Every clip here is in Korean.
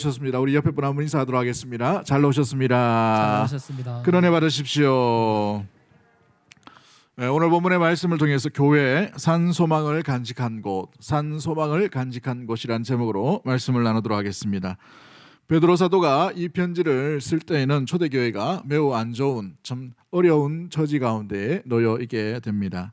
오셨습니다. 우리 옆에 분 한번 인사하도록 하겠습니다. 잘 잘 오셨습니다. 오셨습니다. 그런 애 받으십시오. 네, 오늘 본문의 말씀을 통해서 교회 산소망을 간직한 곳, 산소망을 간직한 곳이란 제목으로 말씀을 나누도록 하겠습니다. 베드로 사도가 이 편지를 쓸 때에는 초대교회가 매우 안 좋은, 참 어려운 처지 가운데 놓여 있게 됩니다.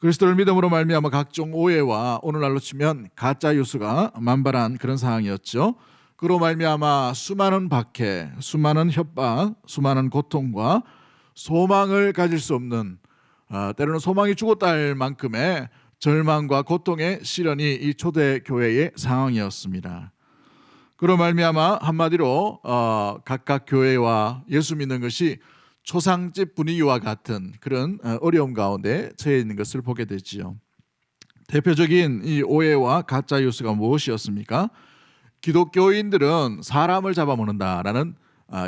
그리스도를 믿음으로 말미암아 각종 오해와 오늘날로 치면 가짜 뉴스가 만발한 그런 상황이었죠. 그로 말미암아 수많은 박해, 수많은 협박, 수많은 고통과 소망을 가질 수 없는, 때로는 소망이 죽었다 할 만큼의 절망과 고통의 시련이 이 초대 교회의 상황이었습니다. 그로 말미암아 한마디로 각각 교회와 예수 믿는 것이 초상집 분위기와 같은 그런 어려움 가운데 처해 있는 것을 보게 되지요. 대표적인 이 오해와 가짜 뉴스가 무엇이었습니까? 기독교인들은 사람을 잡아먹는다라는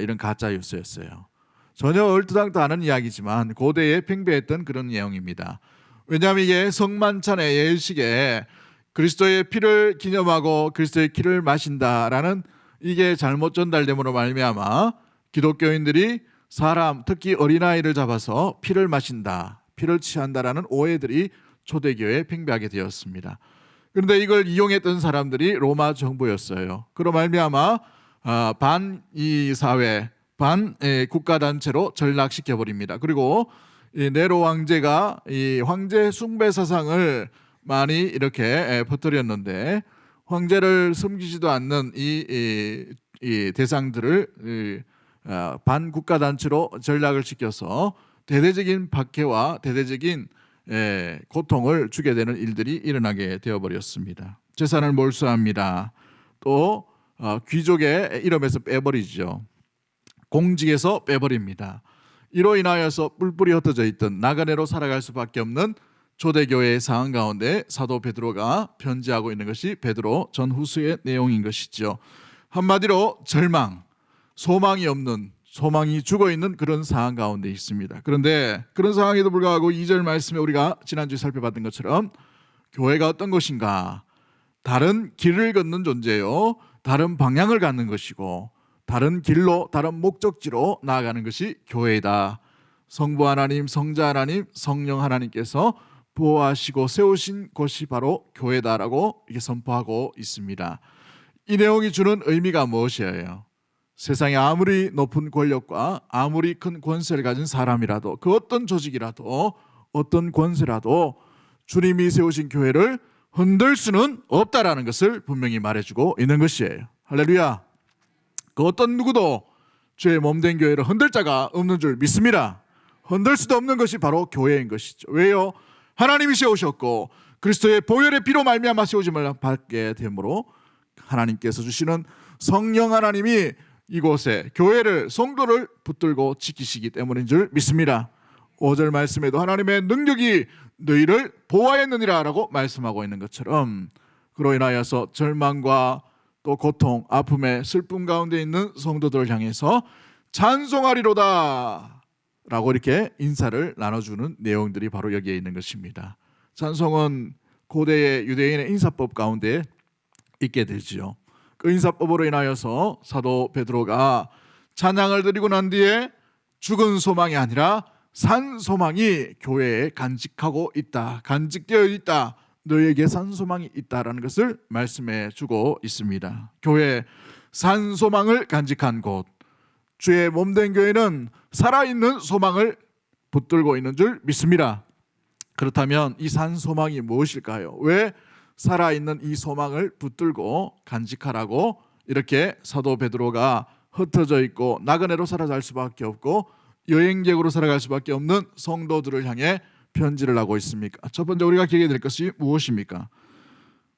이런 가짜 뉴스였어요. 전혀 얼토당토 않은 이야기지만 고대에 팽배했던 그런 내용입니다. 왜냐하면 이게 성만찬의 예식에 그리스도의 피를 기념하고 그리스도의 피를 마신다라는 이게 잘못 전달됨으로 말미암아 기독교인들이 사람, 특히 어린아이를 잡아서 피를 마신다, 피를 취한다라는 오해들이 초대교회에 팽배하게 되었습니다. 그런데 이걸 이용했던 사람들이 로마 정부였어요. 그로 말미암아 반이 사회, 반 국가 단체로 전락시켜 버립니다. 그리고 이 네로 왕제가 이 황제 숭배 사상을 많이 이렇게 퍼뜨렸는데 황제를 섬기지도 않는 이 대상들을 반국가 단체로 전락을 시켜서 대대적인 박해와 대대적인 고통을 주게 되는 일들이 일어나게 되어버렸습니다. 재산을 몰수합니다. 또 귀족의 이름에서 빼버리죠. 공직에서 빼버립니다. 이로 인하여서 뿔뿔이 흩어져 있던 나그네로 살아갈 수밖에 없는 초대교회의 상황 가운데 사도 베드로가 편지하고 있는 것이 베드로 전후서의 내용인 것이죠. 한마디로 절망, 소망이 없는, 소망이 죽어있는 그런 상황 가운데 있습니다. 그런데 그런 상황에도 불구하고 2절 말씀에 우리가 지난주에 살펴봤던 것처럼 교회가 어떤 것인가? 다른 길을 걷는 존재요, 다른 방향을 갖는 것이고 다른 길로, 다른 목적지로 나아가는 것이 교회이다. 성부 하나님, 성자 하나님, 성령 하나님께서 보호하시고 세우신 곳이 바로 교회다라고 이렇게 선포하고 있습니다. 이 내용이 주는 의미가 무엇이에요? 세상에 아무리 높은 권력과 아무리 큰 권세를 가진 사람이라도, 그 어떤 조직이라도, 어떤 권세라도 주님이 세우신 교회를 흔들 수는 없다라는 것을 분명히 말해주고 있는 것이에요. 할렐루야. 그 어떤 누구도 주의 몸된 교회를 흔들 자가 없는 줄 믿습니다. 흔들 수도 없는 것이 바로 교회인 것이죠. 왜요? 하나님이 세우셨고 그리스도의 보혈의 피로 말미암아 세우심을 받게 되므로 하나님께서 주시는 성령 하나님이 이곳에 교회를, 성도를 붙들고 지키시기 때문인 줄 믿습니다. 5절 말씀에도 하나님의 능력이 너희를 보호하였느니라 라고 말씀하고 있는 것처럼 그로 인하여서 절망과 또 고통, 아픔의 슬픔 가운데 있는 성도들을 향해서 찬송하리로다 라고 이렇게 인사를 나눠주는 내용들이 바로 여기에 있는 것입니다. 찬송은 고대의 유대인의 인사법 가운데 있게 되지요. 그 인사법으로 인하여서 사도 베드로가 찬양을 드리고 난 뒤에 죽은 소망이 아니라 산 소망이 교회에 간직하고 있다, 간직되어 있다, 너에게 산 소망이 있다라는 것을 말씀해 주고 있습니다. 교회 산 소망을 간직한 곳, 주의 몸된 교회는 살아있는 소망을 붙들고 있는 줄 믿습니다. 그렇다면 이 산 소망이 무엇일까요? 왜 살아있는 이 소망을 붙들고 간직하라고 이렇게 사도 베드로가 흩어져 있고 나그네로 살아갈 수밖에 없고 여행객으로 살아갈 수밖에 없는 성도들을 향해 편지를 하고 있습니까? 첫 번째 우리가 기억해야 될 것이 무엇입니까?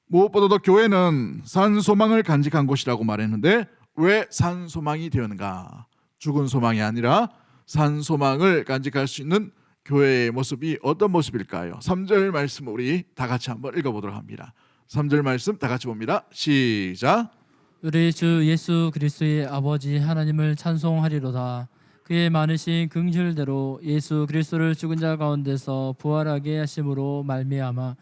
무엇보다도 교회는 산 소망을 간직한 곳이라고 말했는데 왜 산 소망이 되었는가? 죽은 소망이 아니라 산 소망을 간직할 수 있는 교회의 모습이 어떤 모습일까요? 3절 말씀 우리 다 같이 한번 읽어보도록 합니다. 3절 말씀 다 같이 봅니다. 시작. 우리 주 예수 그리스도의 아버지 하나님을 찬송하리로다. 그의 많으신 긍휼대로 예수 그리스도를 죽은 자 가운데서 부활하게 하심으로 말미암아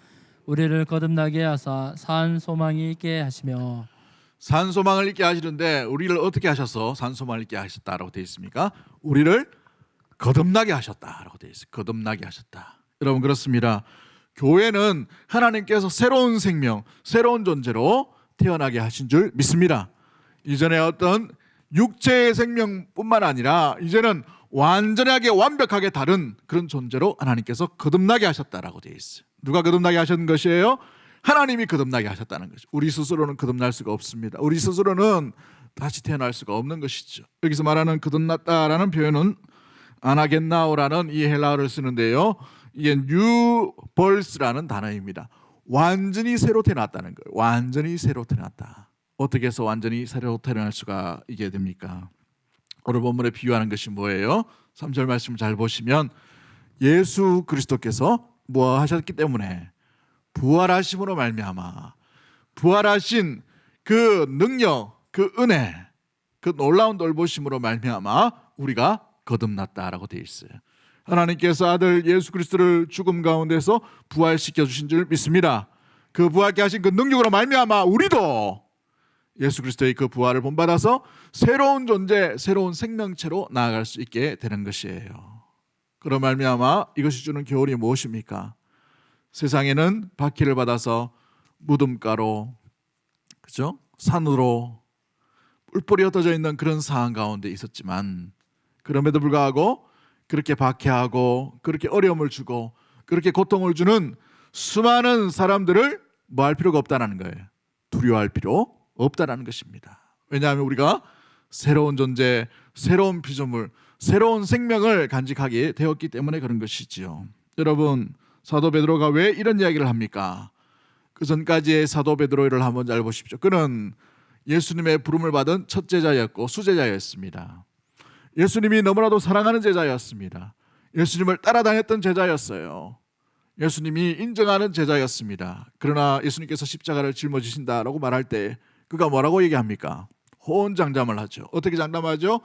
우리를 거듭나게 하사 산 소망이 있게 하시며 산소망을 있게 하시는데 우리를 어떻게 하셔서 산소망을 있게 하셨다라고 되어 있습니까? 우리를 거듭나게 하셨다라고 되어 있어요. 거듭나게 하셨다. 여러분 그렇습니다. 교회는 하나님께서 새로운 생명, 새로운 존재로 태어나게 하신 줄 믿습니다. 이전에 어떤 육체의 생명뿐만 아니라 이제는 완전하게 완벽하게 다른 그런 존재로 하나님께서 거듭나게 하셨다라고 되어 있어요. 누가 거듭나게 하셨는 것이에요? 하나님이 거듭나게 하셨다는 것이죠. 우리 스스로는 거듭날 수가 없습니다. 우리 스스로는 다시 태어날 수가 없는 것이죠. 여기서 말하는 거듭났다라는 표현은 아나겐나오라는 이 헬라어를 쓰는데요. 이게 new birth라는 단어입니다. 완전히 새로 태어났다는 거예요. 완전히 새로 태어났다. 어떻게 해서 완전히 새로 태어날 수가 있게 됩니까? 오늘 본문에 비유하는 것이 뭐예요? 3절 말씀 잘 보시면 예수 그리스도께서 뭐 하셨기 때문에 부활하심으로 말미암아 부활하신 그 능력, 그 은혜, 그 놀라운 돌보심으로 말미암아 우리가 거듭났다라고 되어 있어요. 하나님께서 아들 예수 그리스도를 죽음 가운데서 부활시켜 주신 줄 믿습니다. 그 부활케 하신 그 능력으로 말미암아 우리도 예수 그리스도의 그 부활을 본받아서 새로운 존재, 새로운 생명체로 나아갈 수 있게 되는 것이에요. 그런 말미암아 이것이 주는 교훈이 무엇입니까? 세상에는 박해를 받아서 무덤가로, 그죠? 산으로 뿔뿔이 흩어져 있는 그런 상황 가운데 있었지만 그럼에도 불구하고 그렇게 박해하고 그렇게 어려움을 주고 그렇게 고통을 주는 수많은 사람들을 뭐 할 필요가 없다는 거예요. 두려워할 필요 없다는 것입니다. 왜냐하면 우리가 새로운 존재, 새로운 피조물, 새로운 생명을 간직하게 되었기 때문에 그런 것이지요. 여러분 사도 베드로가 왜 이런 이야기를 합니까? 그 전까지의 사도 베드로를 한번 잘 보십시오. 그는 예수님의 부름을 받은 첫 제자였고 수제자였습니다. 예수님이 너무나도 사랑하는 제자였습니다. 예수님을 따라다녔던 제자였어요. 예수님이 인정하는 제자였습니다. 그러나 예수님께서 십자가를 짊어지신다라고 말할 때 그가 뭐라고 얘기합니까? 호언장담을 하죠. 어떻게 장담하죠?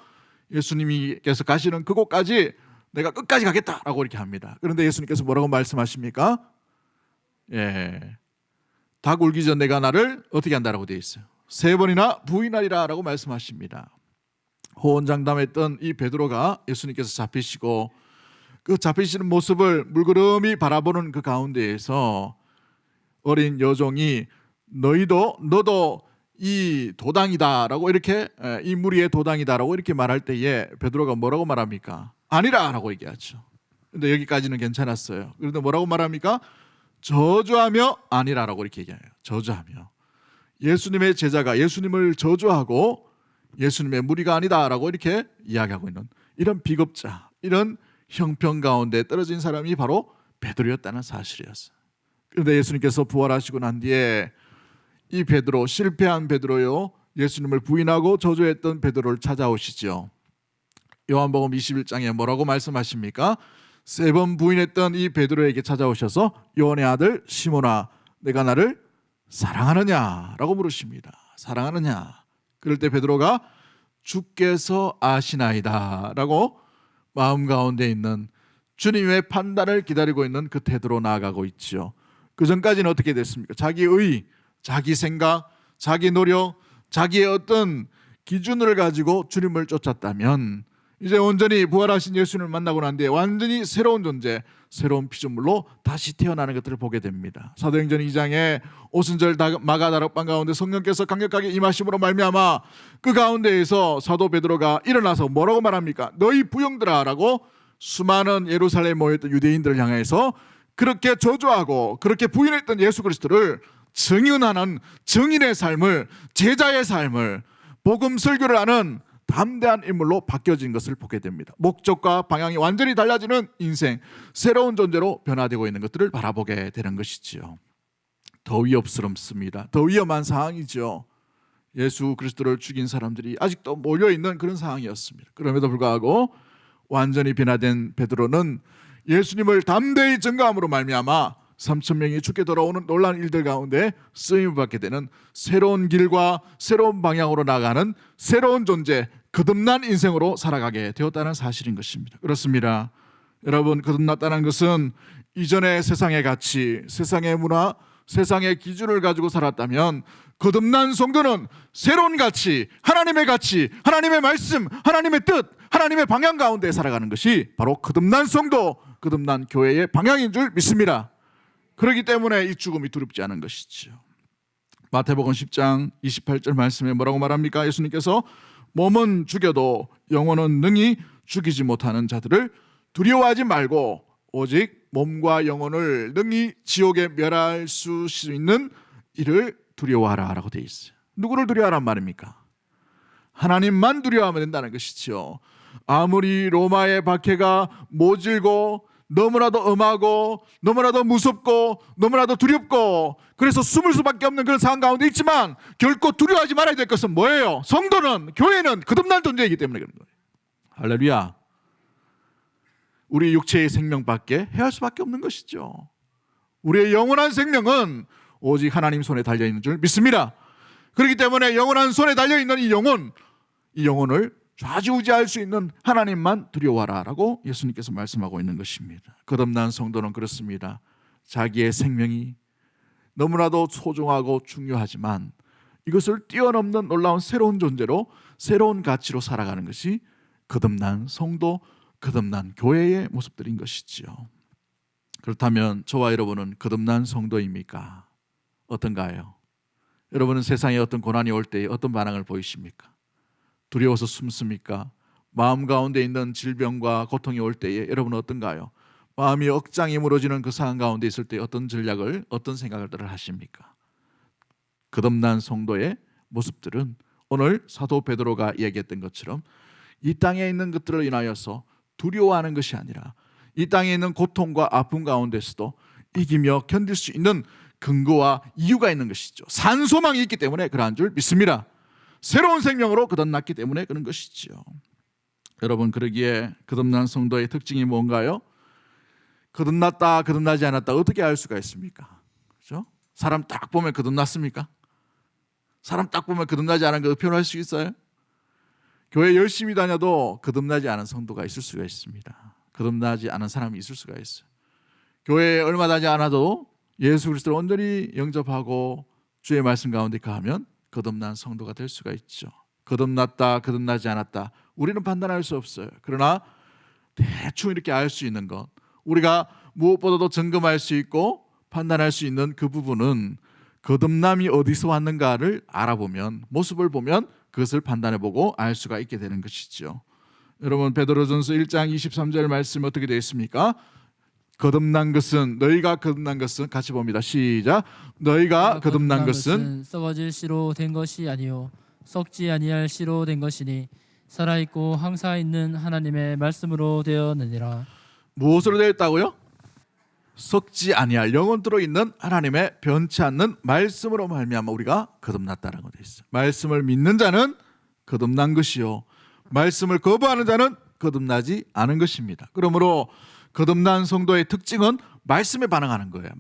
예수님께서 가시는 그곳까지 내가 끝까지 가겠다라고 이렇게 합니다. 그런데 예수님께서 뭐라고 말씀하십니까? 닭 울기 전 내가 나를 어떻게 한다라고 되어 있어요. 3번이나 부인하리라라고 말씀하십니다. 호언장담했던 이 베드로가 예수님께서 잡히시고 그 잡히시는 모습을 물끄러미 바라보는 그 가운데에서 어린 여종이 너도 이 도당이다라고 이렇게 이 무리의 도당이다라고 이렇게 말할 때에 베드로가 뭐라고 말합니까? 아니라라고 얘기하죠. 근데 여기까지는 괜찮았어요. 그런데 뭐라고 말합니까? 저주하며 아니라라고 이렇게 얘기해요. 저주하며 예수님의 제자가 예수님을 저주하고 예수님의 무리가 아니다라고 이렇게 이야기하고 있는 이런 비겁자, 이런 형편 가운데 떨어진 사람이 바로 베드로였다는 사실이었어요. 그런데 예수님께서 부활하시고 난 뒤에 이 베드로, 실패한 베드로요, 예수님을 부인하고 저주했던 베드로를 찾아오시죠. 요한복음 21장에 뭐라고 말씀하십니까? 3번 부인했던 이 베드로에게 찾아오셔서 요한의 아들 시몬아 내가 나를 사랑하느냐라고 물으십니다. 사랑하느냐? 그럴 때 베드로가 주께서 아시나이다라고 마음 가운데 있는 주님의 판단을 기다리고 있는 그 태도로 나아가고 있죠. 그 전까지는 어떻게 됐습니까? 자기 의, 자기 생각, 자기 노력, 자기의 어떤 기준을 가지고 주님을 쫓았다면 이제 온전히 부활하신 예수님을 만나고 난 뒤에 완전히 새로운 존재, 새로운 피조물로 다시 태어나는 것들을 보게 됩니다. 사도행전 2장에 오순절 마가다락방 가운데 성령께서 강력하게 임하심으로 말미암아 그 가운데에서 사도 베드로가 일어나서 뭐라고 말합니까? 너희 부형들아라고 수많은 예루살렘에 모였던 유대인들을 향해서 그렇게 저주하고 그렇게 부인했던 예수 그리스도를 증인하는 증인의 삶을, 제자의 삶을, 복음 설교를 하는 담대한 인물로 바뀌어진 것을 보게 됩니다. 목적과 방향이 완전히 달라지는 인생, 새로운 존재로 변화되고 있는 것들을 바라보게 되는 것이지요. 더 위협스럽습니다. 더 위험한 상황이죠. 예수 그리스도를 죽인 사람들이 아직도 몰려있는 그런 상황이었습니다. 그럼에도 불구하고 완전히 변화된 베드로는 예수님을 담대히 증거함으로 말미암아 3,000명이 죽게 돌아오는 놀라운 일들 가운데 쓰임을 받게 되는 새로운 길과 새로운 방향으로 나가는 새로운 존재, 거듭난 인생으로 살아가게 되었다는 사실인 것입니다. 그렇습니다. 여러분, 거듭났다는 것은 이전의 세상의 가치, 세상의 문화, 세상의 기준을 가지고 살았다면 거듭난 성도는 새로운 가치, 하나님의 말씀, 하나님의 뜻, 하나님의 방향 가운데 살아가는 것이 바로 거듭난 성도, 거듭난 교회의 방향인 줄 믿습니다. 그렇기 때문에 이 죽음이 두렵지 않은 것이지요. 마태복음 10장 28절 말씀에 뭐라고 말합니까? 예수님께서 몸은 죽여도 영혼은 능히 죽이지 못하는 자들을 두려워하지 말고 오직 몸과 영혼을 능히 지옥에 멸할 수 있는 이를 두려워하라 라고 되어 있어요. 누구를 두려워하란 말입니까? 하나님만 두려워하면 된다는 것이죠. 아무리 로마의 박해가 모질고 너무나도 엄하고 너무나도 무섭고 너무나도 두렵고 그래서 숨을 수밖에 없는 그런 상황 가운데 있지만 결코 두려워하지 말아야 될 것은 뭐예요? 성도는, 교회는 거듭난 존재이기 때문에 그런 거예요. 할렐루야. 우리 육체의 생명밖에 해할 수밖에 없는 것이죠. 우리의 영원한 생명은 오직 하나님 손에 달려있는 줄 믿습니다. 그렇기 때문에 영원한 손에 달려있는 이 영혼을 좌지우지할 수 있는 하나님만 두려워하라 라고 예수님께서 말씀하고 있는 것입니다. 거듭난 성도는 그렇습니다. 자기의 생명이 너무나도 소중하고 중요하지만 이것을 뛰어넘는 놀라운 새로운 존재로, 새로운 가치로 살아가는 것이 거듭난 성도, 거듭난 교회의 모습들인 것이지요. 그렇다면 저와 여러분은 거듭난 성도입니까? 어떤가요? 여러분은 세상에 어떤 고난이 올 때 어떤 반응을 보이십니까? 두려워서 숨습니까? 마음 가운데 있는 질병과 고통이 올 때에 여러분은 어떤가요? 마음이 억장이 무너지는 그 상황 가운데 있을 때 어떤 전략을, 어떤 생각을 하십니까? 거듭난 성도의 모습들은 오늘 사도 베드로가 얘기했던 것처럼 이 땅에 있는 것들을 인하여서 두려워하는 것이 아니라 이 땅에 있는 고통과 아픔 가운데서도 이기며 견딜 수 있는 근거와 이유가 있는 것이죠. 산 소망이 있기 때문에 그러한 줄 믿습니다. 새로운 생명으로 거듭났기 때문에 그런 것이지요. 여러분, 그러기에 거듭난 성도의 특징이 뭔가요? 거듭났다, 거듭나지 않았다 어떻게 알 수가 있습니까? 그렇죠? 사람 딱 보면 거듭났습니까? 사람 딱 보면 거듭나지 않은 거 표현할 수 있어요? 교회 열심히 다녀도 거듭나지 않은 성도가 있을 수가 있습니다. 거듭나지 않은 사람이 있을 수가 있어요. 교회에 얼마 다니지 않아도 예수 그리스도를 온전히 영접하고 주의 말씀 가운데 가면 거듭난 성도가 될 수가 있죠. 거듭났다, 거듭나지 않았다 우리는 판단할 수 없어요. 그러나 대충 이렇게 알 수 있는 것, 우리가 무엇보다도 점검할 수 있고 판단할 수 있는 그 부분은 거듭남이 어디서 왔는가를 알아보면, 모습을 보면 그것을 판단해보고 알 수가 있게 되는 것이죠. 여러분, 베드로전서 1장 23절 말씀 어떻게 되어 있습니까? 너희가 거듭난 것은 같이 봅니다. 시작. 너희가 거듭난 것은 썩어질 씨로 된 것이 아니요 썩지 아니할 씨로 된 것이니 살아있고 항상 있는 하나님의 말씀으로 되었느니라. 무엇으로 되어 있다고요? 썩지 아니할 영원토록 있는 하나님의 변치 않는 말씀으로 말미암아 우리가 거듭났다는 것이 있어요. 말씀을 믿는 자는 거듭난 것이요 말씀을 거부하는 자는 거듭나지 않은 것입니다. 그러므로 거듭난 성도의 특징은 말씀에 반응하는 거예요.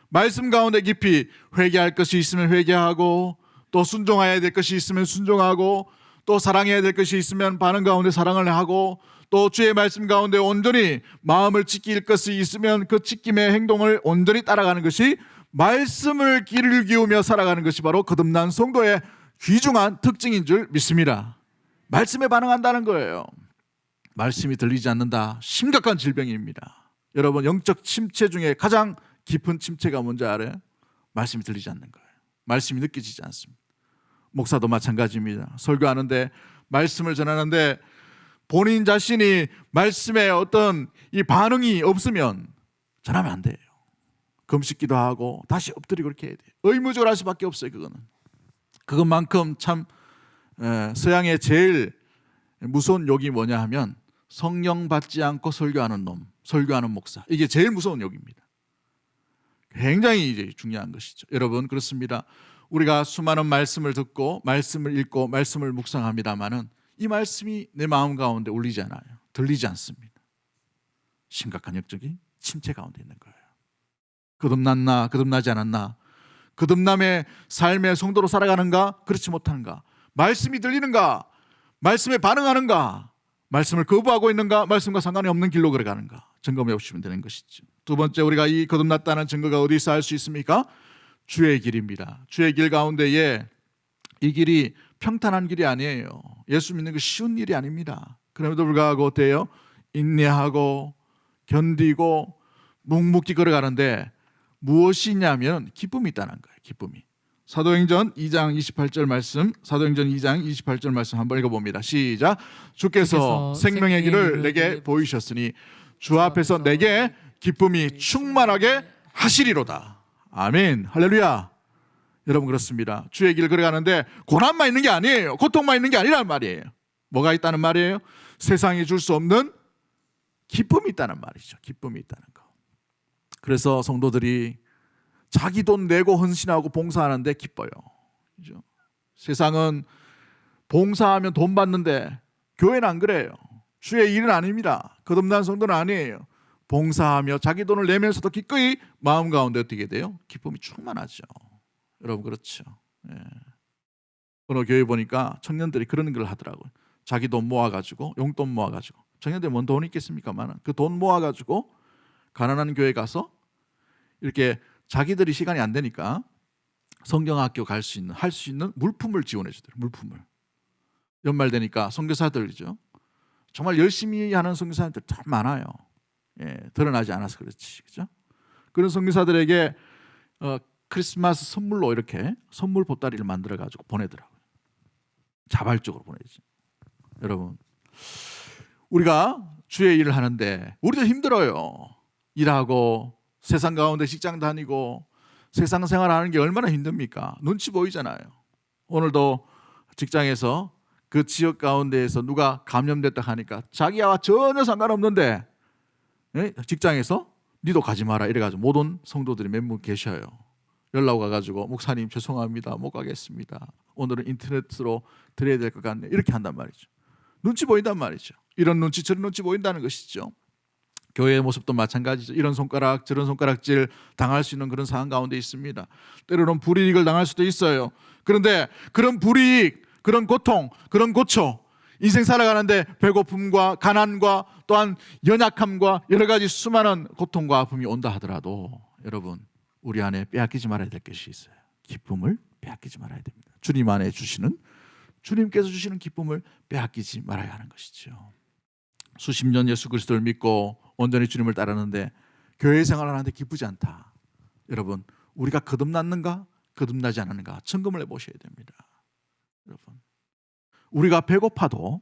말씀 가운데 깊이 회개할 것이 있으면 회개하고, 또 순종해야 될 것이 있으면 순종하고, 또 사랑해야 될 것이 있으면 반응 가운데 사랑을 하고, 또 주의 말씀 가운데 온전히 마음을 지킬 것이 있으면 그 지킴의 행동을 온전히 따라가는 것이, 말씀을 귀를 기우며 살아가는 것이 바로 거듭난 성도의 귀중한 특징인 줄 믿습니다. 말씀에 반응한다는 거예요. 말씀이 들리지 않는다, 심각한 질병입니다. 여러분, 영적 침체 중에 가장 깊은 침체가 뭔지 알아요? 말씀이 들리지 않는 거예요. 말씀이 느껴지지 않습니다. 목사도 마찬가지입니다. 설교하는데, 말씀을 전하는데 본인 자신이 말씀에 어떤 이 반응이 없으면 전하면 안 돼요. 금식기도 하고 다시 엎드리고 그렇게 해야 돼요. 의무적으로 할 수밖에 없어요. 그것만큼 참 서양의 제일 무서운 욕이 뭐냐 하면 성령 받지 않고 설교하는 목사. 이게 제일 무서운 욕입니다. 굉장히 이제 중요한 것이죠. 여러분, 그렇습니다. 우리가 수많은 말씀을 듣고 말씀을 읽고 말씀을 묵상합니다마는 이 말씀이 내 마음 가운데 울리지 않아요. 들리지 않습니다. 심각한 영적인 침체 가운데 있는 거예요. 거듭났나 거듭나지 않았나, 거듭남의 삶의 성도로 살아가는가 그렇지 못하는가, 말씀이 들리는가, 말씀에 반응하는가, 말씀을 거부하고 있는가, 말씀과 상관이 없는 길로 걸어가는가 점검해 보시면 되는 것이죠. 두 번째, 우리가 이 거듭났다는 증거가 어디서 알 수 있습니까? 주의 길입니다. 주의 길 가운데에 이 길이 평탄한 길이 아니에요. 예수 믿는 거 쉬운 일이 아닙니다. 그럼에도 불구하고 어때요? 인내하고 견디고 묵묵히 걸어가는데 무엇이냐면 기쁨이 있다는 거예요. 기쁨이. 사도행전 2장 28절 말씀, 사도행전 2장 28절 말씀 한번 읽어봅니다. 시작. 주께서 생명의 길을 내게 보이셨으니 주 앞에서 내게 기쁨이 충만하게 하시리로다. 아멘. 할렐루야. 여러분 그렇습니다. 주의 길을 걸어가는데 고난만 있는 게 아니에요. 고통만 있는 게 아니란 말이에요. 뭐가 있다는 말이에요? 세상이 줄 수 없는 기쁨이 있다는 말이죠. 기쁨이 있다는 거. 그래서 성도들이 자기 돈 내고 헌신하고 봉사하는데 기뻐요. 그죠? 세상은 봉사하면 돈 받는데 교회는 안 그래요. 주의 일은 아닙니다. 거듭난 성도는 아니에요. 봉사하며 자기 돈을 내면서도 기꺼이 마음 가운데 어떻게 돼요? 기쁨이 충만하죠. 여러분 그렇죠. 예. 어느 교회 보니까 청년들이 그런 걸 하더라고요. 자기 돈 모아가지고 용돈 모아가지고 청년들 뭔 돈이 있겠습니까만 그 돈 모아가지고 가난한 교회 가서 이렇게 자기들이 시간이 안 되니까 성경학교 갈 수 있는 할 수 있는 물품을 지원해 주더라고요. 물품을. 연말 되니까 선교사들이죠. 정말 열심히 하는 선교사들 참 많아요. 예, 드러나지 않아서 그렇지, 그죠? 그런 선교사들에게 크리스마스 선물로 이렇게 선물 보따리를 만들어 가지고 보내더라고요. 자발적으로 보내지. 여러분, 우리가 주의 일을 하는데 우리도 힘들어요. 일하고 세상 가운데 직장 다니고 세상 생활하는 게 얼마나 힘듭니까? 눈치 보이잖아요. 오늘도 직장에서 그 지역 가운데에서 누가 감염됐다 하니까 자기와 전혀 상관없는데 직장에서 니도 가지 마라 이래가지고 못 온 성도들이 몇 분 계셔요. 연락 와가지고 목사님 죄송합니다 못 가겠습니다. 오늘은 인터넷으로 드려야 될 것 같네 이렇게 한단 말이죠. 눈치 보인단 말이죠. 이런 눈치 저런 눈치 보인다는 것이죠. 교회의 모습도 마찬가지죠. 이런 손가락 저런 손가락질 당할 수 있는 그런 상황 가운데 있습니다. 때로는 불이익을 당할 수도 있어요. 그런데 그런 불이익, 그런 고통, 그런 고초, 인생 살아가는데 배고픔과 가난과 또한 연약함과 여러 가지 수많은 고통과 아픔이 온다 하더라도 여러분 우리 안에 빼앗기지 말아야 될 것이 있어요. 기쁨을 빼앗기지 말아야 됩니다. 주님 안에 주시는 주님께서 주시는 기쁨을 빼앗기지 말아야 하는 것이죠. 수십 년 예수 그리스도를 믿고 온전히 주님을 따르는데 교회 생활을 하는데 기쁘지 않다. 여러분 우리가 거듭났는가 거듭나지 않았는가 점검을 해보셔야 됩니다. 여러분 우리가 배고파도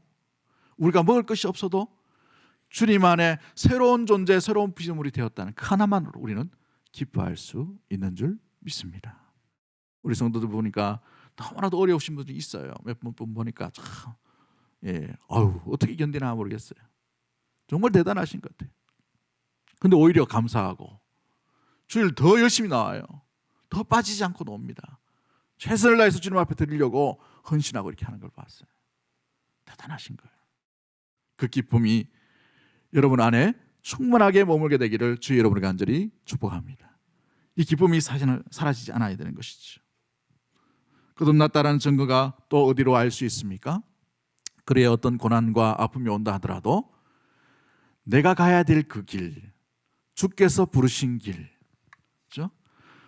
우리가 먹을 것이 없어도 주님 안에 새로운 존재 새로운 피조물이 되었다는 그 하나만으로 우리는 기뻐할 수 있는 줄 믿습니다. 우리 성도들 보니까 너무나도 어려우신 분들이 있어요. 몇 분 보니까 참 어떻게 견디나 모르겠어요. 정말 대단하신 것 같아요. 근데 오히려 감사하고 주일 더 열심히 나와요. 더 빠지지 않고 나옵니다. 최선을 다해서 주님 앞에 드리려고 헌신하고 이렇게 하는 걸 봤어요. 대단하신 거예요. 그 기쁨이 여러분 안에 충만하게 머물게 되기를 주 여러분을 간절히 축복합니다. 이 기쁨이 사라지지 않아야 되는 것이죠. 거듭났다라는 증거가 또 어디로 알 수 있습니까? 그래야 어떤 고난과 아픔이 온다 하더라도 내가 가야 될 그 길, 주께서 부르신 길, 그렇죠?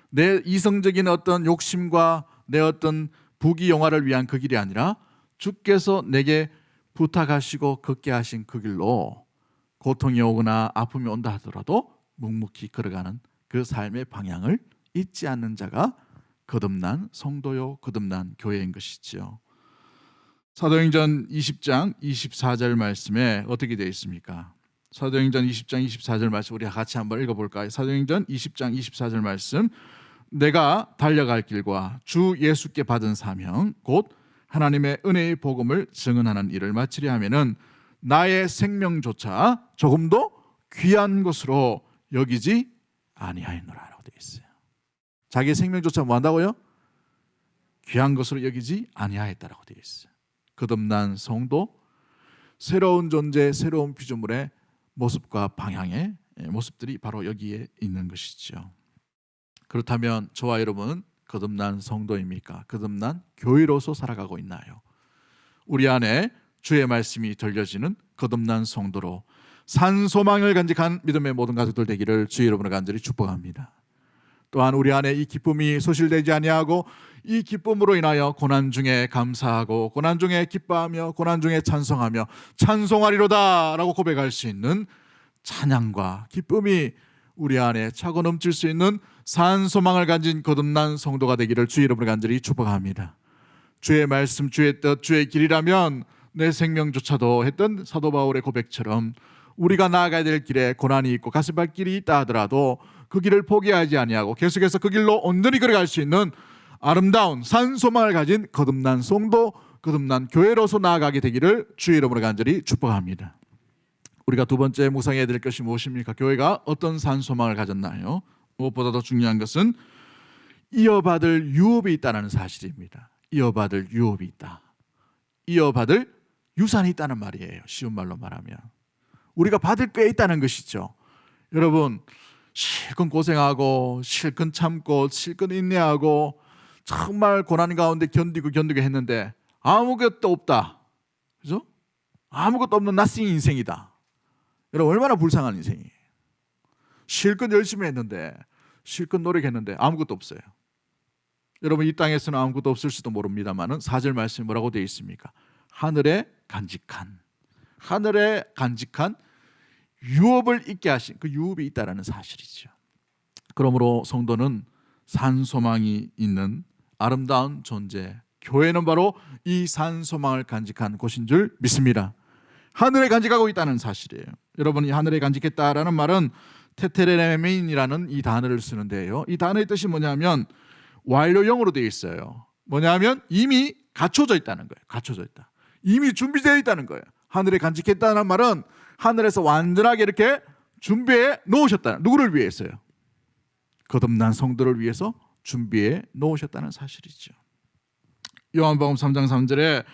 내 이성적인 어떤 욕심과 내 어떤 부귀영화를 위한 그 길이 아니라 주께서 내게 부탁하시고 걷게 하신 그 길로 고통이 오거나 아픔이 온다 하더라도 묵묵히 걸어가는 그 삶의 방향을 잊지 않는 자가 거듭난 성도요 거듭난 교회인 것이죠. 사도행전 20장 24절 말씀에 어떻게 되어 있습니까? 사도행전 20장 24절 말씀 우리 같이 한번 읽어볼까요? 사도행전 20장 24절 말씀 내가 달려갈 길과 주 예수께 받은 사명 곧 하나님의 은혜의 복음을 증언하는 일을 마치려 하면은 나의 생명조차 조금도 귀한 것으로 여기지 아니하였노라라고 되어 있어요. 자기의 생명조차 뭐 한다고요? 귀한 것으로 여기지 아니하였다라고 되어 있어요. 거듭난 성도, 새로운 존재, 새로운 피조물의 모습과 방향의 모습들이 바로 여기에 있는 것이죠. 그렇다면 저와 여러분은 거듭난 성도입니까? 거듭난 교회로서 살아가고 있나요? 우리 안에 주의 말씀이 들려지는 거듭난 성도로 산 소망을 간직한 믿음의 모든 가족들 되기를 주 여러분을 간절히 축복합니다. 또한 우리 안에 이 기쁨이 소실되지 아니하고 이 기쁨으로 인하여 고난 중에 감사하고 고난 중에 기뻐하며 고난 중에 찬송하며 찬송하리로다 라고 고백할 수 있는 찬양과 기쁨이 우리 안에 차고 넘칠 수 있는 산 소망을 가진 거듭난 성도가 되기를 주의 이름으로 간절히 축복합니다. 주의 말씀, 주의 뜻, 주의 길이라면 내 생명조차도 했던 사도 바울의 고백처럼 우리가 나아가야 될 길에 고난이 있고 가시밭길이 있다 하더라도 그 길을 포기하지 아니하고 계속해서 그 길로 온전히 걸어갈 수 있는 아름다운 산 소망을 가진 거듭난 성도, 거듭난 교회로서 나아가게 되기를 주의 이름으로 간절히 축복합니다. 우리가 두 번째 묵상해야 될 것이 무엇입니까? 교회가 어떤 산 소망을 가졌나요? 무엇보다 더 중요한 것은 이어받을 유업이 있다는 사실입니다. 이어받을 유업이 있다. 이어받을 유산이 있다는 말이에요. 쉬운 말로 말하면 우리가 받을 게 있다는 것이죠. 여러분, 실컷 고생하고 실컷 참고 실컷 인내하고 정말 고난 가운데 견디고 했는데 아무것도 없다. 그죠? 아무것도 없는 nothing 인생이다. 여러분, 얼마나 불쌍한 인생이에요. 실컷 열심히 했는데 실컷 노력했는데 아무것도 없어요. 여러분, 이 땅에서는 아무것도 없을지도 모릅니다만은 4절 말씀이 뭐라고 되어 있습니까? 하늘에 간직한 유업을 있게 하신 그 유업이 있다라는 사실이죠. 그러므로 성도는 산 소망이 있는 아름다운 존재, 교회는 바로 이 산 소망을 간직한 곳인 줄 믿습니다. 하늘에 간직하고 있다는 사실이에요. 여러분이 하늘에 간직했다라는 말은 테테레메인이라는 이 단어를 쓰는데요. 이 단어의 뜻이 뭐냐면 완료형으로 되어 있어요. 뭐냐면 이미 갖춰져 있다는 거예요. 갖춰져 있다. 이미 준비되어 있다는 거예요. 하늘에 간직했다는 말은 하늘에서 완전하게 이렇게 준비해 놓으셨다는, 누구를 위해서요? 거듭난 성도를 위해서 준비해 놓으셨다는 사실이죠. 요한복음 3장 3절에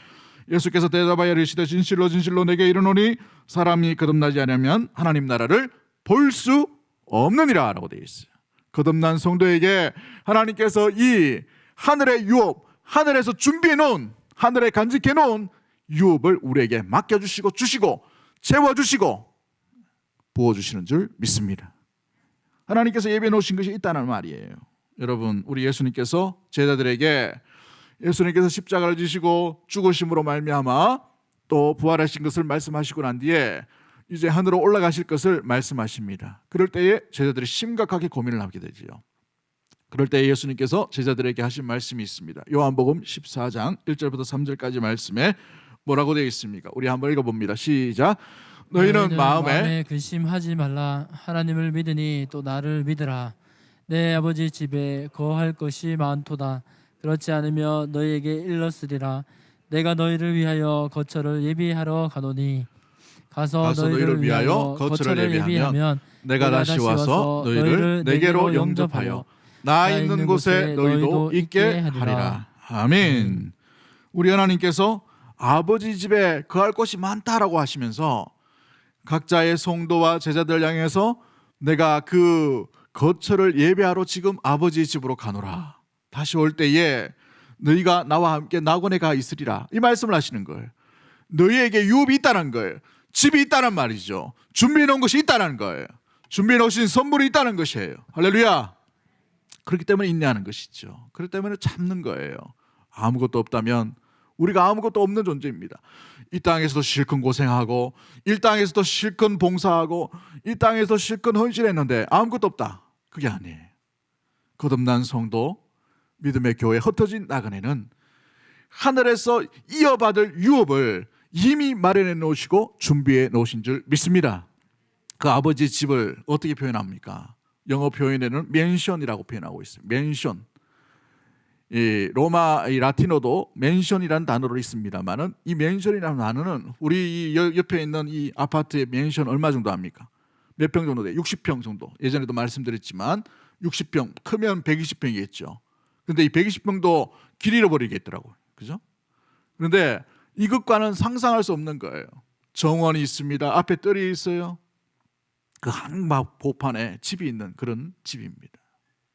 예수께서 대답하여 이르시되 진실로 진실로 내게 이르노니 사람이 거듭나지 않으면 하나님 나라를 볼 수 없느니라 라고 되어 있어요. 거듭난 성도에게 하나님께서 이 하늘의 유업, 하늘에서 준비해 놓은, 하늘에 간직해 놓은 유업을 우리에게 맡겨주시고 주시고 채워주시고 부어주시는 줄 믿습니다. 하나님께서 예비해 놓으신 것이 있다는 말이에요. 여러분, 우리 예수님께서 제자들에게 예수님께서 십자가를 지시고 죽으심으로 말미암아 또 부활하신 것을 말씀하시고 난 뒤에 이제 하늘로 올라가실 것을 말씀하십니다. 그럴 때에 제자들이 심각하게 고민을 하게 되지요. 그럴 때 예수님께서 제자들에게 하신 말씀이 있습니다. 요한복음 14장 1절부터 3절까지 말씀에 뭐라고 되어 있습니까? 우리 한번 읽어봅니다. 시작. 너희는 마음에 근심하지 말라. 하나님을 믿으니 또 나를 믿으라. 내 아버지 집에 거할 것이 많도다. 그렇지 않으면 너희에게 일렀으리라. 내가 너희를 위하여 거처를 예비하러 가노니 가서 너희를 위하여 거처를 예비하면 내가 다시 와서 너희를 내게로 영접하여 나 있는 곳에 너희도 있게 하리라. 아멘. 우리 하나님께서 아버지 집에 거할 곳이 많다라고 하시면서 각자의 성도와 제자들 향해서 내가 그 거처를 예배하러 지금 아버지 집으로 가노라. 다시 올 때에 너희가 나와 함께 낙원에 가 있으리라. 이 말씀을 하시는 거예요. 너희에게 유업이 있다는 거예요. 집이 있다는 말이죠. 준비해 놓은 것이 있다는 거예요. 준비해 놓으신 선물이 있다는 것이에요. 할렐루야. 그렇기 때문에 인내하는 것이죠. 그렇기 때문에 참는 거예요. 아무것도 없다면 우리가 아무것도 없는 존재입니다. 이 땅에서도 실컷 고생하고 이 땅에서도 실컷 봉사하고 이 땅에서도 실컷 헌신했는데 아무것도 없다. 그게 아니에요. 거듭난 성도, 믿음의 교회, 흩어진 나그네는 하늘에서 이어받을 유업을 이미 마련해 놓으시고 준비해 놓으신 줄 믿습니다. 그 아버지 집을 어떻게 표현합니까? 영어 표현에는 맨션이라고 표현하고 있어요. 맨션. 이 로마 이 라틴어도 맨션이라는 단어로 있습니다만은 이 맨션이라는 단어는 우리 이 옆에 있는 이 아파트의 맨션 얼마 정도 합니까? 몇 평 정도 돼요? 60평 정도. 예전에도 말씀드렸지만 60평 크면 120평이겠죠. 근데 이 120평도 길 잃어버리겠더라고요. 그죠? 그런데 이것과는 상상할 수 없는 거예요. 정원이 있습니다. 앞에 뜰이 있어요. 그 한복판에 집이 있는 그런 집입니다.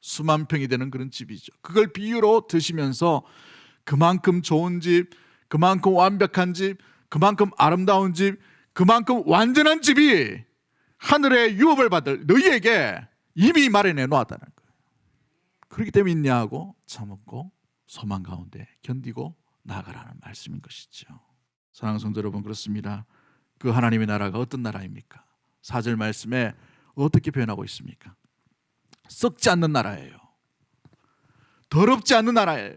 수만 평이 되는 그런 집이죠. 그걸 비유로 드시면서 그만큼 좋은 집, 그만큼 완벽한 집, 그만큼 아름다운 집, 그만큼 완전한 집이 하늘의 유업을 받을 너희에게 이미 마련해 놓았다는 거예요. 그렇기 때문에 인내하고 참고 소망 가운데 견디고 나아가라는 말씀인 것이죠. 사랑하는 성도 여러분, 그렇습니다. 그 하나님의 나라가 어떤 나라입니까? 4절 말씀에 어떻게 표현하고 있습니까? 썩지 않는 나라예요. 더럽지 않는 나라예요.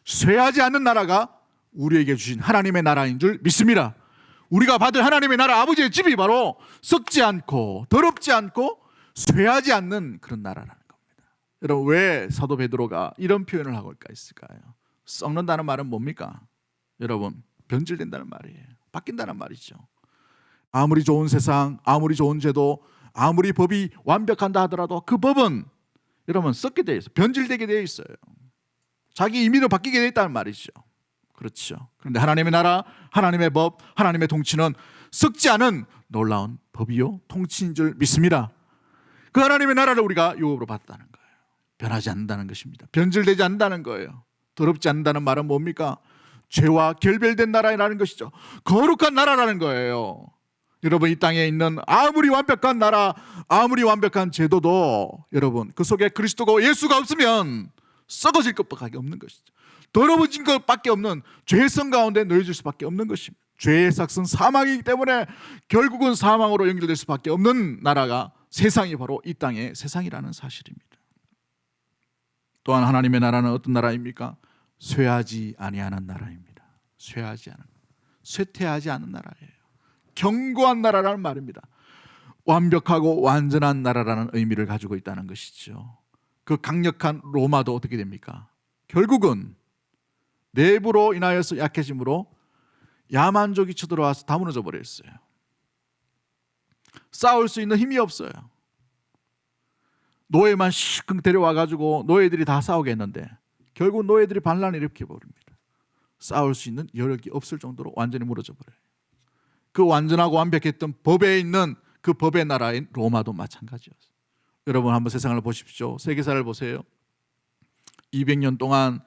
쇠하지 않는 나라가 우리에게 주신 하나님의 나라인 줄 믿습니다. 우리가 받을 하나님의 나라 아버지의 집이 바로 썩지 않고 더럽지 않고 쇠하지 않는 그런 나라라는 겁니다. 여러분, 왜 사도 베드로가 이런 표현을 하고 있을까요? 썩는다는 말은 뭡니까? 여러분, 변질된다는 말이에요. 바뀐다는 말이죠. 아무리 좋은 세상, 아무리 좋은 제도, 아무리 법이 완벽한다 하더라도 그 법은 여러분 썩게 되어 있어요. 변질되게 되어 있어요. 자기 임의로 바뀌게 되어 있다는 말이죠. 그렇죠. 그런데 하나님의 나라, 하나님의 법, 하나님의 통치는 썩지 않은 놀라운 법이요 통치인 줄 믿습니다. 그 하나님의 나라를 우리가 유업으로 받았다는 거예요. 변하지 않는다는 것입니다. 변질되지 않는다는 거예요. 더럽지 않는다는 말은 뭡니까? 죄와 결별된 나라라는 것이죠. 거룩한 나라라는 거예요. 여러분, 이 땅에 있는 아무리 완벽한 나라, 아무리 완벽한 제도도 여러분 그 속에 그리스도가 예수가 없으면 썩어질 것밖에 없는 것이죠. 더러워진 것밖에 없는 죄성 가운데 놓여질 수밖에 없는 것입니다. 죄의 삭은 사망이기 때문에 결국은 사망으로 연결될 수밖에 없는 나라가 세상이 바로 이 땅의 세상이라는 사실입니다. 또한 하나님의 나라는 어떤 나라입니까? 쇠하지 아니하는 나라입니다. 쇠퇴하지 않은 나라예요. 견고한 나라라는 말입니다. 완벽하고 완전한 나라라는 의미를 가지고 있다는 것이죠. 그 강력한 로마도 어떻게 됩니까? 결국은 내부로 인하여서 약해짐으로 야만족이 쳐들어와서 다 무너져 버렸어요. 싸울 수 있는 힘이 없어요. 노예만 시큰 데려와가지고 노예들이 다 싸우게 했는데 결국 노예들이 반란을 일으켜 버립니다. 싸울 수 있는 여력이 없을 정도로 완전히 무너져 버려요. 그 완전하고 완벽했던 법에 있는 그 법의 나라인 로마도 마찬가지였어요. 여러분, 한번 세상을 보십시오. 세계사를 보세요. 200년 동안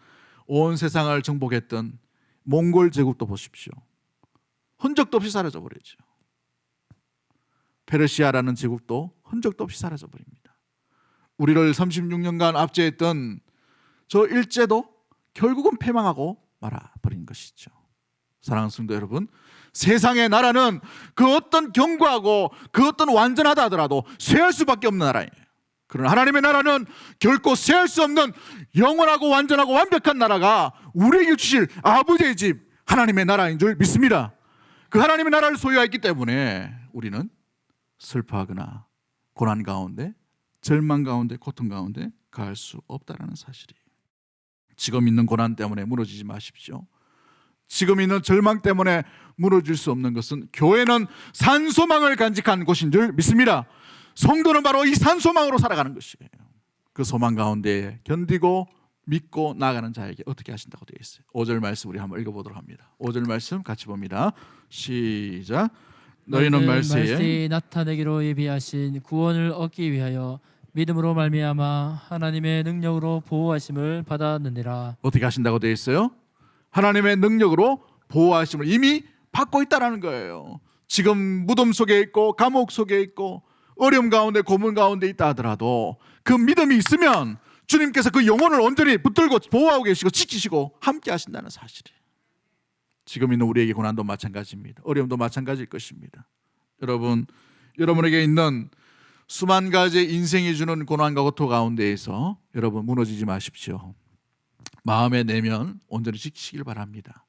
온 세상을 정복했던 몽골 제국도 보십시오. 흔적도 없이 사라져 버리죠. 페르시아라는 제국도 흔적도 없이 사라져 버립니다. 우리를 36년간 압제했던 저 일제도 결국은 패망하고 말아버린 것이죠. 사랑하는 성도 여러분, 세상의 나라는 그 어떤 견고하고 그 어떤 완전하다 하더라도 쇠할 수밖에 없는 나라예요. 그러나 하나님의 나라는 결코 쇠할 수 없는 영원하고 완전하고 완벽한 나라가 우리에게 주실 아버지의 집 하나님의 나라인 줄 믿습니다. 그 하나님의 나라를 소유했기 때문에 우리는 슬퍼하거나 고난 가운데, 절망 가운데, 고통 가운데 가할 수 없다는 사실이에요. 지금 있는 고난 때문에 무너지지 마십시오. 지금 있는 절망 때문에 무너질 수 없는 것은 교회는 산소망을 간직한 곳인 줄 믿습니다. 성도는 바로 이 산소망으로 살아가는 것이에요. 그 소망 가운데 견디고 믿고 나아가는 자에게 어떻게 하신다고 되어 있어요. 5절 말씀 우리 한번 읽어보도록 합니다. 5절 말씀 같이 봅니다. 시작. 너희는 말세에 나타내기로 예비하신 구원을 얻기 위하여 믿음으로 말미암아 하나님의 능력으로 보호하심을 받았느니라. 어떻게 하신다고 되어 있어요? 하나님의 능력으로 보호하심을 이미 받고 있다는 거예요. 지금 무덤 속에 있고 감옥 속에 있고 어려움 가운데 고문 가운데 있다 하더라도 그 믿음이 있으면 주님께서 그 영혼을 온전히 붙들고 보호하고 계시고 지키시고 함께 하신다는 사실이에요. 지금 있는 우리에게 고난도 마찬가지입니다. 어려움도 마찬가지일 것입니다. 여러분, 여러분에게 있는 수만 가지의 인생이 주는 고난과 고통 가운데에서 여러분 무너지지 마십시오. 마음의 내면 온전히 지키시길 바랍니다.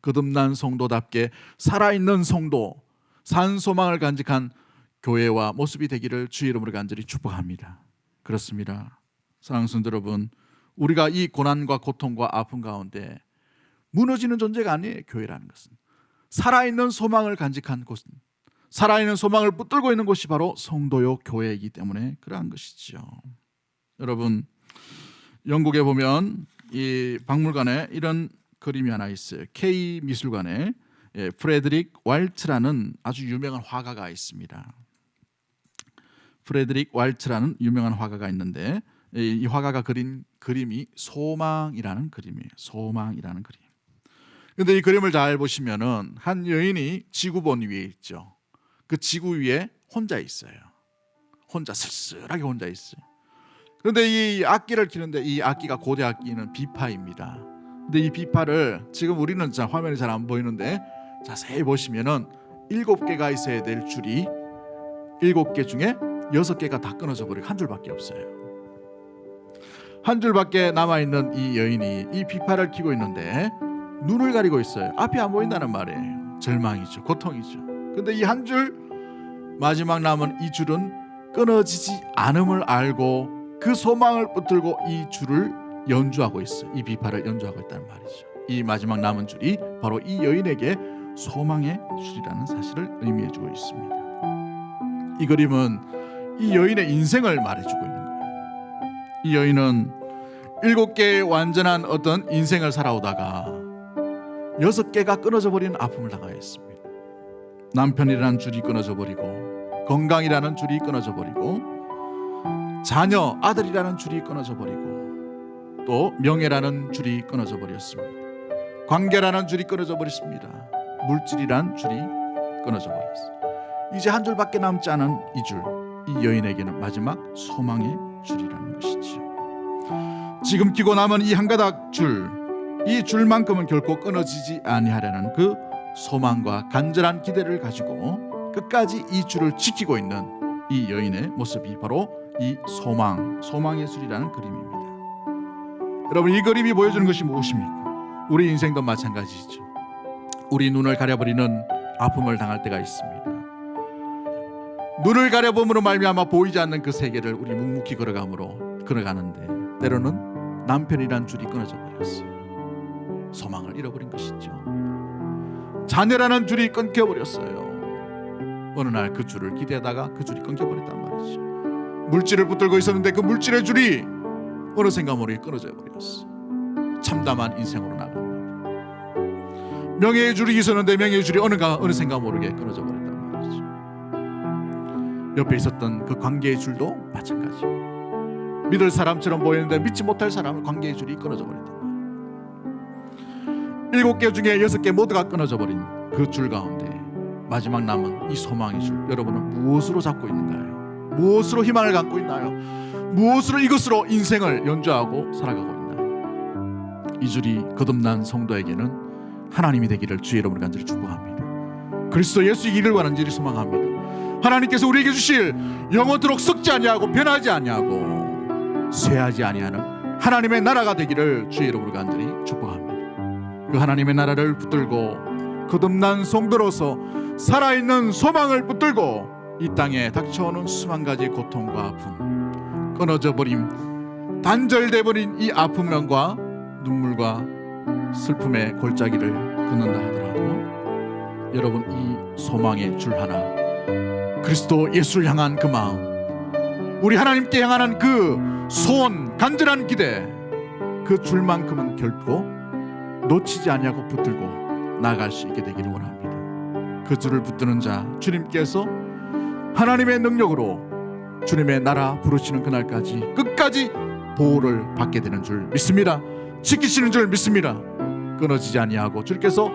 거듭난 성도답게 살아있는 성도, 산소망을 간직한 교회와 모습이 되기를 주의 이름으로 간절히 축복합니다. 그렇습니다. 사랑하는 성도 여러분, 우리가 이 고난과 고통과 아픔 가운데 무너지는 존재가 아니에요. 교회라는 것은 살아있는 소망을 간직한 곳은, 살아있는 소망을 붙들고 있는 곳이 바로 성도요 교회이기 때문에 그러한 것이죠. 여러분, 영국에 보면 이 박물관에 이런 그림이 하나 있어요. K 미술관에 프레드릭 왈트라는 아주 유명한 화가가 있습니다. 프레드릭 왈트라는 유명한 화가가 있는데 이 화가가 그린 그림이 소망이라는 그림이에요. 소망이라는 그림. 그런데 이 그림을 잘 보시면은 한 여인이 지구본 위에 있죠. 그 지구 위에 혼자 있어요. 혼자 쓸쓸하게 혼자 있어요. 그런데 이 악기를 키는데 이 악기가 고대 악기는 비파입니다. 근데 이 비파를 지금 우리는 화면에 잘 안 보이는데 자세히 보시면은 7개가 있어야 될 줄이 7개 중에 6개가 다 끊어져 버리고 한 줄밖에 없어요. 한 줄밖에 남아있는 이 여인이 이 비파를 키고 있는데 눈을 가리고 있어요. 앞이 안 보인다는 말이에요. 절망이죠. 고통이죠. 근데 이 한 줄, 마지막 남은 이 줄은 끊어지지 않음을 알고 그 소망을 붙들고 이 줄을 연주하고 있어요. 이 비파를 연주하고 있다는 말이죠. 이 마지막 남은 줄이 바로 이 여인에게 소망의 줄이라는 사실을 의미해주고 있습니다. 이 그림은 이 여인의 인생을 말해주고 있는 거예요. 이 여인은 7개의 완전한 어떤 인생을 살아오다가 6개가 끊어져 버리는 아픔을 당하였습니다. 남편이라는 줄이 끊어져 버리고, 건강이라는 줄이 끊어져 버리고, 자녀, 아들이라는 줄이 끊어져 버리고, 또 명예라는 줄이 끊어져 버렸습니다. 관계라는 줄이 끊어져 버렸습니다. 물질이란 줄이 끊어져 버렸어요. 이제 한 줄밖에 남지 않은 이 줄, 이 여인에게는 마지막 소망의 줄이라는 것이지요. 지금 끼고 남은 이 한 가닥 줄, 이 줄만큼은 결코 끊어지지 아니하려는 그 소망과 간절한 기대를 가지고 끝까지 이 줄을 지키고 있는 이 여인의 모습이 바로 이 소망의 줄이라는 그림입니다. 여러분, 이 그림이 보여주는 것이 무엇입니까? 우리 인생도 마찬가지죠. 우리 눈을 가려버리는 아픔을 당할 때가 있습니다. 눈을 가려봄으로 말미암아 보이지 않는 그 세계를 우리 묵묵히 걸어가는데 때로는 남편이란 줄이 끊어져 버렸어요. 소망을 잃어버린 것이죠. 자녀라는 줄이 끊겨버렸어요. 어느 날 그 줄을 기대하다가 그 줄이 끊겨버렸단 말이죠. 물질을 붙들고 있었는데 그 물질의 줄이 어느샌가 모르게 끊어져 버렸어. 참담한 인생으로 나갑니다. 명예의 줄이 있었는데 명예의 줄이 어느샌가 모르게 끊어져 버렸단 말이죠. 옆에 있었던 그 관계의 줄도 마찬가지예요. 믿을 사람처럼 보이는데 믿지 못할 사람은 관계의 줄이 끊어져 버렸단 말이에요. 7개 중에 6개 모두가 끊어져 버린 그 줄 가운데 마지막 남은 이 소망의 줄, 여러분은 무엇으로 잡고 있는가요? 무엇으로 희망을 갖고 있나요? 무엇으로 이것으로 인생을 연주하고 살아가고 있나요? 이 줄이 거듭난 성도에게는 하나님이 되기를 주의 이름으로 간절히 축복합니다. 그리스도 예수 이기를 원하는지를 소망합니다. 하나님께서 우리에게 주실 영원토록 썩지 아니하고 변하지 아니하고 쇠하지 아니하는 하나님의 나라가 되기를 주의 이름으로 간절히 축복합니다. 그 하나님의 나라를 붙들고 거듭난 성도로서 살아있는 소망을 붙들고 이 땅에 닥쳐오는 수만 가지 고통과 아픔, 끊어져 버림, 단절돼 버린 이 아픔과 눈물과 슬픔의 골짜기를 걷는다 하더라도 여러분, 이 소망의 줄 하나, 그리스도 예수를 향한 그 마음, 우리 하나님께 향하는 그 소원, 간절한 기대, 그 줄만큼은 결코 놓치지 아니하고 붙들고 나아갈 수 있게 되기를 원합니다. 그 줄을 붙드는 자, 주님께서 하나님의 능력으로 주님의 나라 부르시는 그날까지 끝까지 보호를 받게 되는 줄 믿습니다. 지키시는 줄 믿습니다. 끊어지지 아니하고 주님께서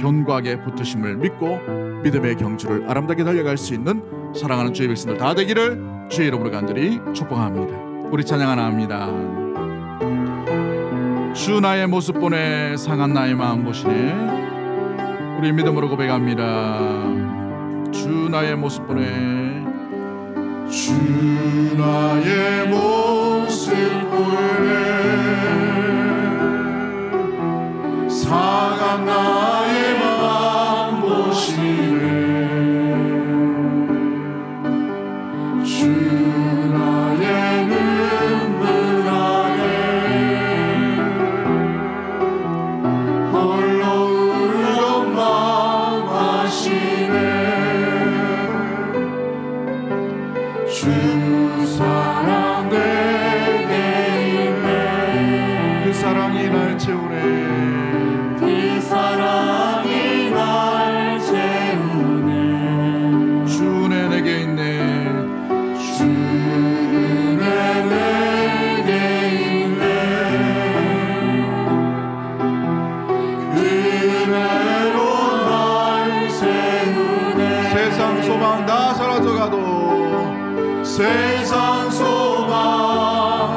견고하게 붙으심을 믿고 믿음의 경주를 아름답게 달려갈 수 있는 사랑하는 주의 백성들 다 되기를 주의 이름으로 간절히 축복합니다. 우리 찬양 하나 합니다. 주 나의 모습 보내 상한 나의 마음 보시네. 우리 믿음으로 고백합니다. 주 나의 모습 보내, 주 나의 모습 보내 상한 나의 마음 보시네. 주 나의 눈물 아래 홀로 울고 마음하시네. 주 사랑 내게 있네. 그 사랑이 날 채우네. 그 사랑이 날 채우네. 주 은혜 내게 있네. 주 은혜 내게 있네. 그 은혜로 날 세우네. 세상 소망 다 사라져가도 세상 소망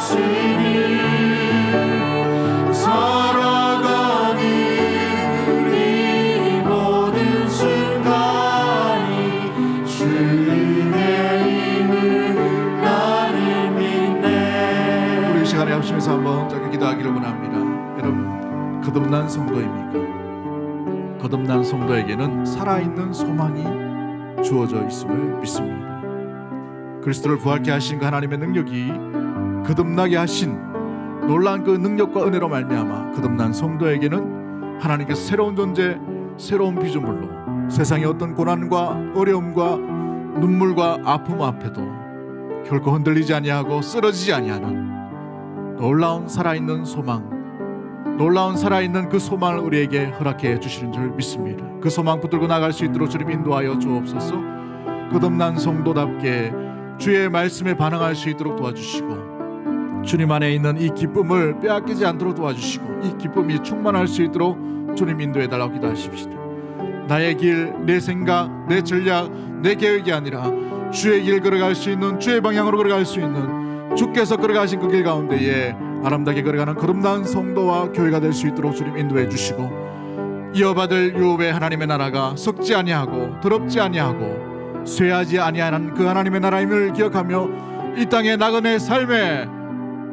주님 살아가는 이 모든 순간이 주님의 힘을 나를 믿네. 우리 이 시간에 합심해서 한번 짧게 기도하기를 원합니다. 여러분, 거듭난 성도입니까? 거듭난 성도에게는 살아있는 소망이 주어져 있음을 믿습니다. 그리스도를 부활케 하신 그 하나님의 능력이 거듭나게 하신 놀라운 그 능력과 은혜로 말미암아 거듭난 성도에게는 하나님께서 새로운 존재, 새로운 피조물로 세상의 어떤 고난과 어려움과 눈물과 아픔 앞에도 결코 흔들리지 아니하고 쓰러지지 아니하는 놀라운 살아있는 소망, 놀라운 살아있는 그 소망을 우리에게 허락해 주시는 줄 믿습니다. 그 소망 붙들고 나갈 수 있도록 주님 인도하여 주옵소서. 거듭난 성도답게 주의 말씀에 반응할 수 있도록 도와주시고, 주님 안에 있는 이 기쁨을 빼앗기지 않도록 도와주시고, 이 기쁨이 충만할 수 있도록 주님 인도해 달라고 기도하십시다. 나의 길, 내 생각, 내 전략, 내 계획이 아니라 주의 길 걸어갈 수 있는, 주의 방향으로 걸어갈 수 있는, 주께서 걸어가신 그 길 가운데에 아름답게 걸어가는 거듭난 성도와 교회가 될 수 있도록 주님 인도해 주시고, 이어받을 유업의 하나님의 나라가 썩지 아니하고 더럽지 아니하고 쇠하지 아니하는 그 하나님의 나라임을 기억하며 이 땅의 나그네 삶에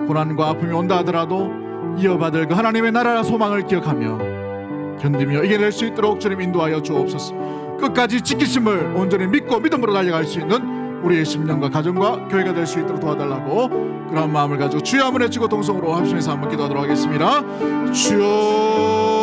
고난과 아픔이 온다 하더라도 이어받을 그 하나님의 나라 소망을 기억하며 견디며 이겨낼 수 있도록 주님 인도하여 주옵소서. 끝까지 지키심을 온전히 믿고 믿음으로 달려갈 수 있는 우리의 심령과 가정과 교회가 될 수 있도록 도와달라고 그런 마음을 가지고 주여 한번 외치고 동성으로 합심해서 한번 기도하도록 하겠습니다. 주여